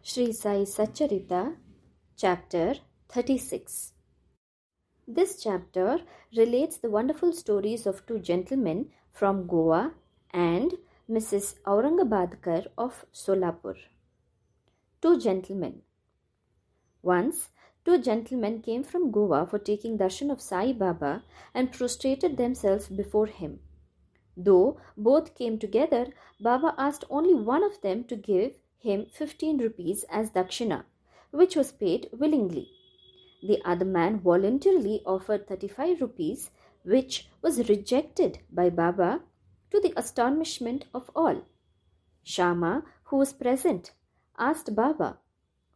Sri Sai Satcharita, Chapter 36. This chapter relates the wonderful stories of two gentlemen from Goa and Mrs. Aurangabadkar of Solapur. Two gentlemen. Once, two gentlemen came from Goa for taking darshan of Sai Baba and prostrated themselves before him. Though both came together, Baba asked only one of them to give him 15 rupees as dakshina, which was paid willingly. The other man voluntarily offered 35 rupees, which was rejected by Baba to the astonishment of all. Shama, who was present, asked Baba,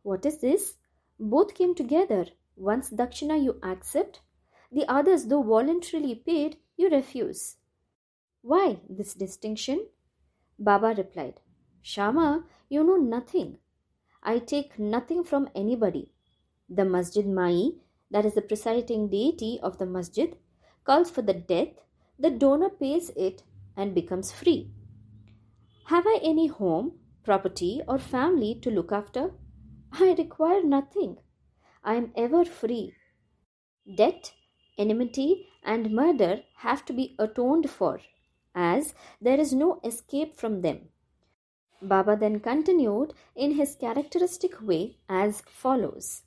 "What is this? Both came together. Once dakshina you accept, the others, though voluntarily paid, you refuse. Why this distinction?" Baba replied, "Shama, you know nothing. I take nothing from anybody. The Masjid Mai, that is the presiding deity of the masjid, calls for the death, the donor pays it and becomes free. Have I any home, property or family to look after? I require nothing. I am ever free. Debt, enmity and murder have to be atoned for, as there is no escape from them." Baba then continued in his characteristic way as follows.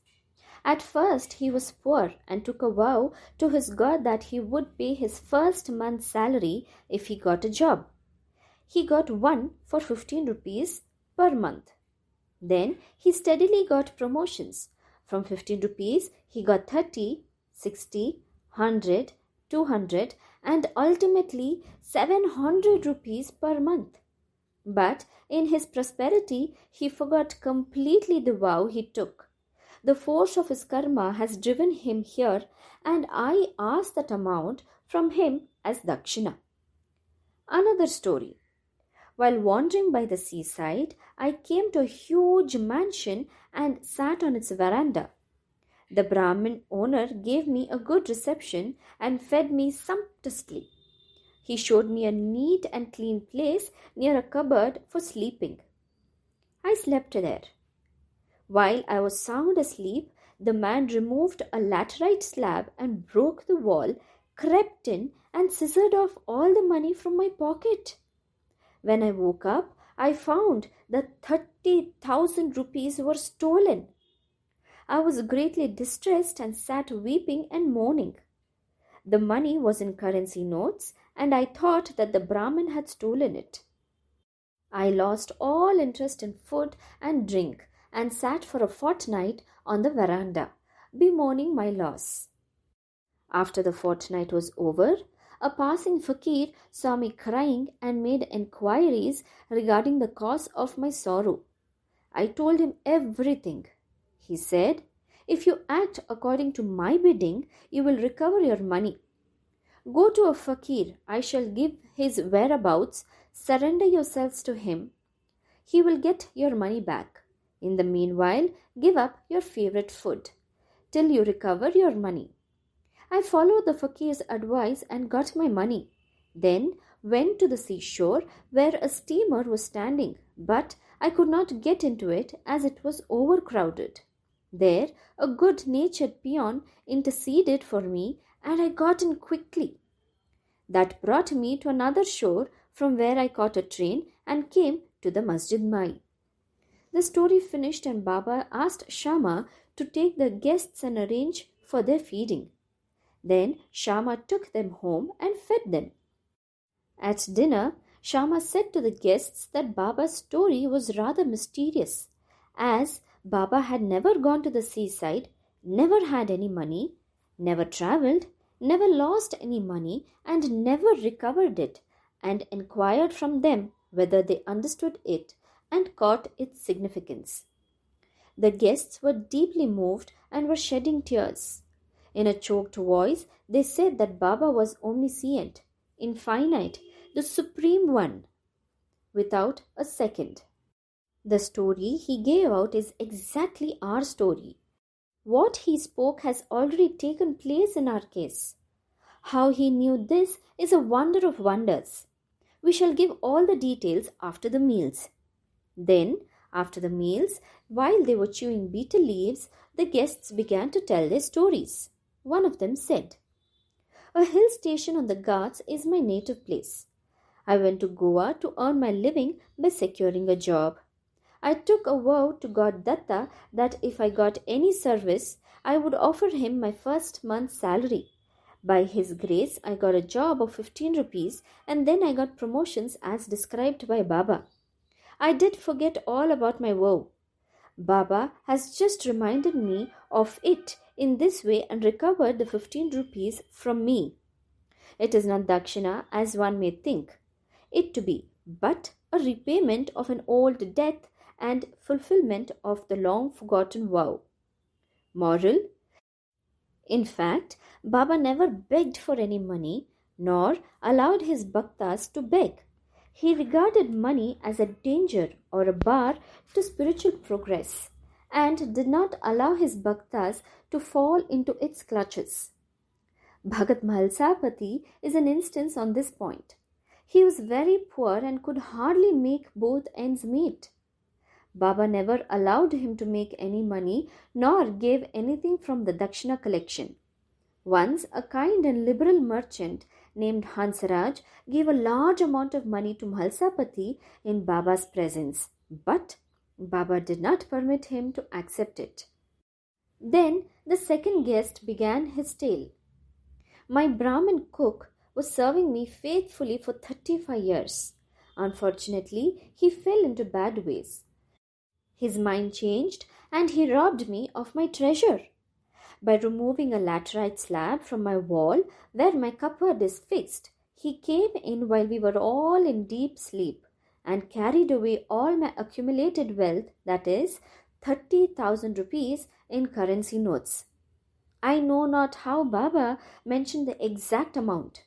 At first he was poor and took a vow to his God that he would pay his first month's salary if he got a job. He got one for 15 rupees per month. Then he steadily got promotions. From 15 rupees he got 30, 60, 100, 200 and ultimately 700 rupees per month. But in his prosperity he forgot completely the vow he took. The force of his karma has driven him here, and I ask that amount from him as dakshina. Another story. While wandering by the seaside, I came to a huge mansion and sat on its veranda. The Brahmin owner gave me a good reception and fed me sumptuously. He showed me a neat and clean place near a cupboard for sleeping. I slept there. While I was sound asleep, the man removed a laterite slab and broke the wall, crept in and scissored off all the money from my pocket. When I woke up, I found that 30,000 rupees were stolen. I was greatly distressed and sat weeping and mourning. The money was in currency notes, and I thought that the Brahmin had stolen it. I lost all interest in food and drink and sat for a fortnight on the veranda, bemoaning my loss. After the fortnight was over, a passing fakir saw me crying and made enquiries regarding the cause of my sorrow. I told him everything. He said, "If you act according to my bidding, you will recover your money. Go to a fakir, I shall give his whereabouts, surrender yourselves to him. He will get your money back. In the meanwhile, give up your favorite food till you recover your money." I followed the fakir's advice and got my money. Then went to the seashore where a steamer was standing, but I could not get into it as it was overcrowded. There a good-natured peon interceded for me and I got in quickly. That brought me to another shore from where I caught a train and came to the Masjid Mai. The story finished and Baba asked Shama to take the guests and arrange for their feeding. Then Shama took them home and fed them. At dinner, Shama said to the guests that Baba's story was rather mysterious, as Baba had never gone to the seaside, never had any money, never travelled, never lost any money, and never recovered it, and inquired from them whether they understood it and caught its significance. The guests were deeply moved and were shedding tears. In a choked voice, they said that Baba was omniscient, infinite, the Supreme One, without a second. The story he gave out is exactly our story. What he spoke has already taken place in our case. How he knew this is a wonder of wonders. We shall give all the details after the meals. Then After the meals, while they were chewing betel leaves, the guests began to tell their stories. One of them said, "A hill station on the Ghats is my native place. I went to Goa to earn my living by securing a job. I took a vow to God Datta that if I got any service, I would offer him my first month's salary. By his grace, I got a job of 15 rupees and then I got promotions as described by Baba. I did forget all about my vow. Baba has just reminded me of it in this way and recovered the 15 rupees from me. It is not dakshina as one may think it to be, but a repayment of an old debt and fulfillment of the long forgotten vow." Moral: in fact, Baba never begged for any money nor allowed his bhaktas to beg. He regarded money as a danger or a bar to spiritual progress and did not allow his bhaktas to fall into its clutches. Bhagat Mahalsapati is an instance on this point. He was very poor and could hardly make both ends meet. Baba never allowed him to make any money nor gave anything from the Dakshina collection. Once, a kind and liberal merchant named Hansaraj gave a large amount of money to Mahalsapati in Baba's presence, but Baba did not permit him to accept it. Then the second guest began his tale. "My Brahmin cook was serving me faithfully for 35 years. Unfortunately, he fell into bad ways. His mind changed and he robbed me of my treasure. By removing a laterite slab from my wall where my cupboard is fixed, he came in while we were all in deep sleep and carried away all my accumulated wealth, that is, 30,000 rupees in currency notes. I know not how Baba mentioned the exact amount.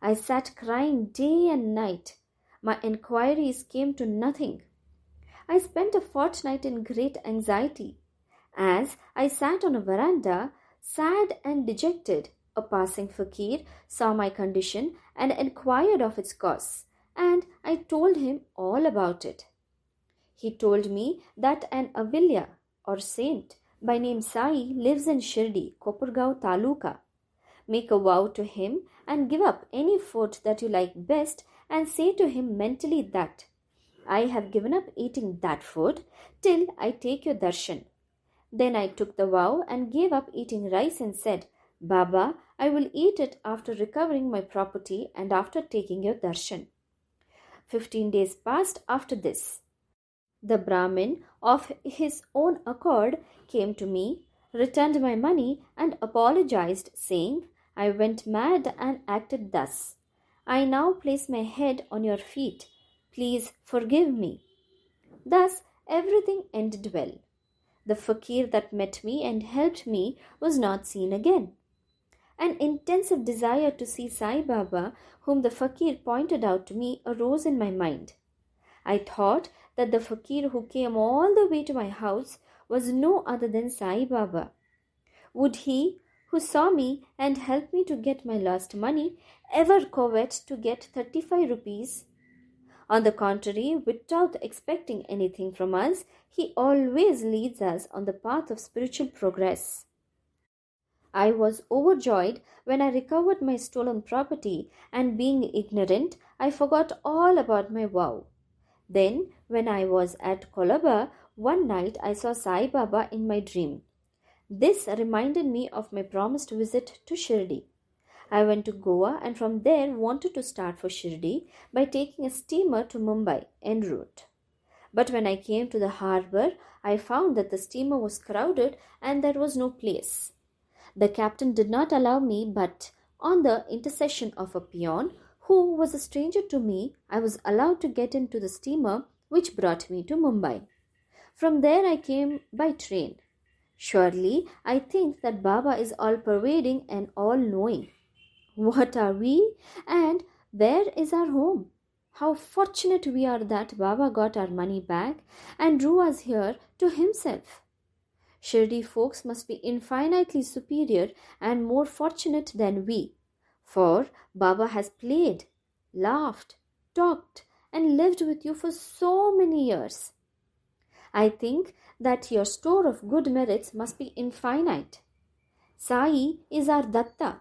I sat crying day and night. My enquiries came to nothing. I spent a fortnight in great anxiety. As I sat on a veranda, sad and dejected, a passing fakir saw my condition and inquired of its cause, and I told him all about it. He told me that an avilya or saint by name Sai lives in Shirdi, Kopargaon Taluka. Make a vow to him and give up any food that you like best and say to him mentally that I have given up eating that food till I take your darshan. Then I took the vow and gave up eating rice and said, Baba, I will eat it after recovering my property and after taking your darshan. 15 days passed after this. The Brahmin, of his own accord, came to me, returned my money, and apologized, saying, I went mad and acted thus. I now place my head on your feet. Please forgive me. Thus everything ended well. The fakir that met me and helped me was not seen again. An intensive desire to see Sai Baba, whom the fakir pointed out to me, arose in my mind. I thought that the fakir who came all the way to my house was no other than Sai Baba. Would he, who saw me and helped me to get my lost money, ever covet to get 35 rupees? On the contrary, without expecting anything from us, he always leads us on the path of spiritual progress. I was overjoyed when I recovered my stolen property, and being ignorant, I forgot all about my vow. Then, when I was at Kolaba, one night I saw Sai Baba in my dream. This reminded me of my promised visit to Shirdi. I went to Goa and from there wanted to start for Shirdi by taking a steamer to Mumbai en route. But when I came to the harbour, I found that the steamer was crowded and there was no place. The captain did not allow me, but on the intercession of a peon, who was a stranger to me, I was allowed to get into the steamer which brought me to Mumbai. From there I came by train. Surely I think that Baba is all-pervading and all-knowing. What are we and where is our home? How fortunate we are that Baba got our money back and drew us here to himself. Shirdi folks must be infinitely superior and more fortunate than we, for Baba has played, laughed, talked and lived with you for so many years. I think that your store of good merits must be infinite. Sai is our Datta.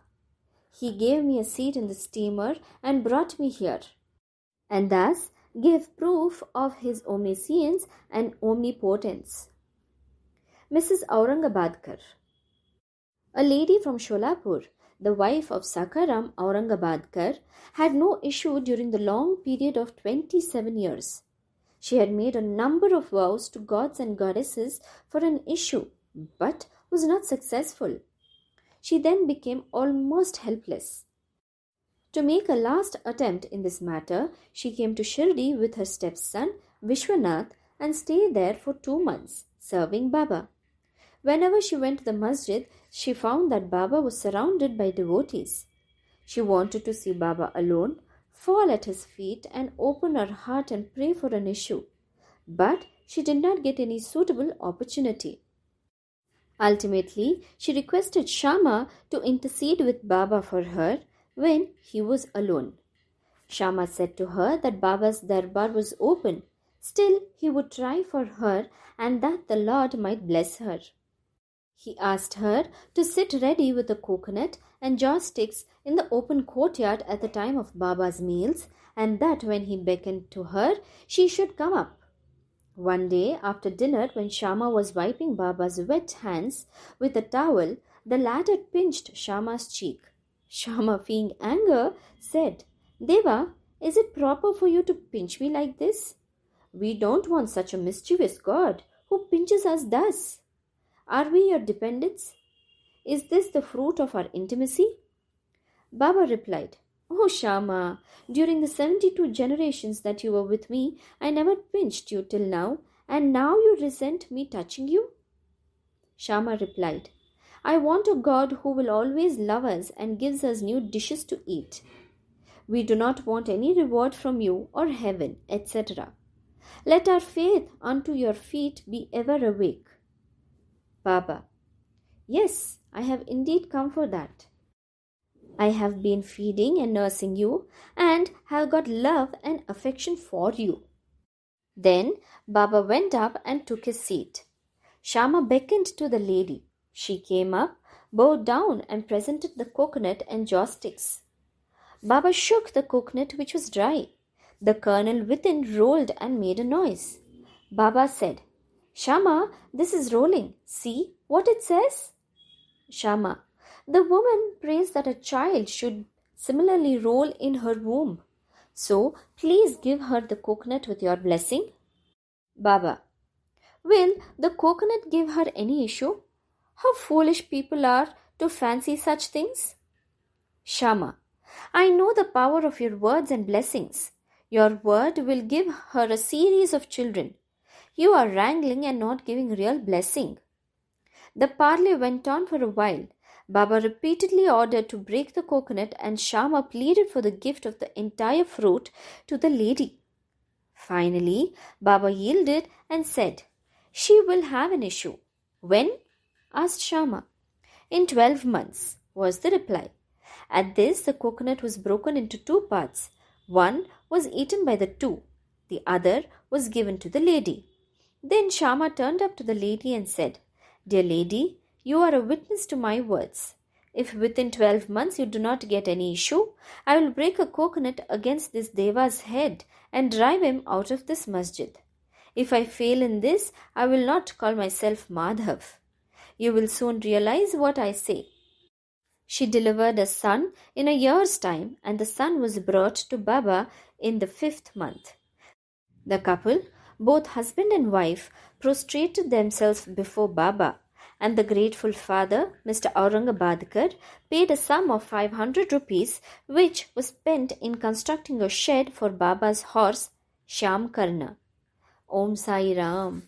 He gave me a seat in the steamer and brought me here, and thus gave proof of his omniscience and omnipotence. Mrs. Aurangabadkar. A lady from Sholapur, the wife of Sakaram Aurangabadkar, had no issue during the long period of 27 years. She had made a number of vows to gods and goddesses for an issue, but was not successful. She then became almost helpless. To make a last attempt in this matter, she came to Shirdi with her stepson Vishwanath and stayed there for 2 months, serving Baba. Whenever she went to the masjid, she found that Baba was surrounded by devotees. She wanted to see Baba alone, fall at his feet and open her heart and pray for an issue. But she did not get any suitable opportunity. Ultimately, she requested Shama to intercede with Baba for her when he was alone. Shama said to her that Baba's darbar was open. Still, he would try for her and that the Lord might bless her. He asked her to sit ready with a coconut and joss sticks in the open courtyard at the time of Baba's meals, and that when he beckoned to her, she should come up. One day after dinner, when Shama was wiping Baba's wet hands with a towel, the latter pinched Shama's cheek. Shama, feeling anger, said, "Deva, is it proper for you to pinch me like this? We don't want such a mischievous God who pinches us thus. Are we your dependents? Is this the fruit of our intimacy?" Baba replied, "Oh Shama, during the 72 generations that you were with me, I never pinched you till now, and now you resent me touching you?" Shama replied, "I want a God who will always love us and gives us new dishes to eat. We do not want any reward from you or heaven, etc. Let our faith unto your feet be ever awake." Baba: "Yes, I have indeed come for that. I have been feeding and nursing you and have got love and affection for you." Then Baba went up and took his seat. Shama beckoned to the lady. She came up, bowed down and presented the coconut and joss sticks. Baba shook the coconut, which was dry. The kernel within rolled and made a noise. Baba said, "Shama, this is rolling. See what it says?" Shama: "The woman prays that a child should similarly roll in her womb. So please give her the coconut with your blessing." Baba: "Will the coconut give her any issue? How foolish people are to fancy such things." Shama: "I know the power of your words and blessings. Your word will give her a series of children. You are wrangling and not giving real blessing." The parley went on for a while. Baba repeatedly ordered to break the coconut and Shama pleaded for the gift of the entire fruit to the lady. Finally, Baba yielded and said, "She will have an issue." "When?" asked Shama. "In 12 months, was the reply. At this, the coconut was broken into 2 parts. One was eaten by the 2. The other was given to the lady. Then Shama turned up to the lady and said, "Dear lady, you are a witness to my words. If within 12 months you do not get any issue, I will break a coconut against this Deva's head and drive him out of this masjid. If I fail in this, I will not call myself Madhav. You will soon realize what I say." She delivered a son in a year's time, and the son was brought to Baba in the 5th month. The couple, both husband and wife, prostrated themselves before Baba, and the grateful father, Mr. Aurangabadkar, paid a sum of 500 rupees, which was spent in constructing a shed for Baba's horse, Shyam Karna. Om Sai Ram.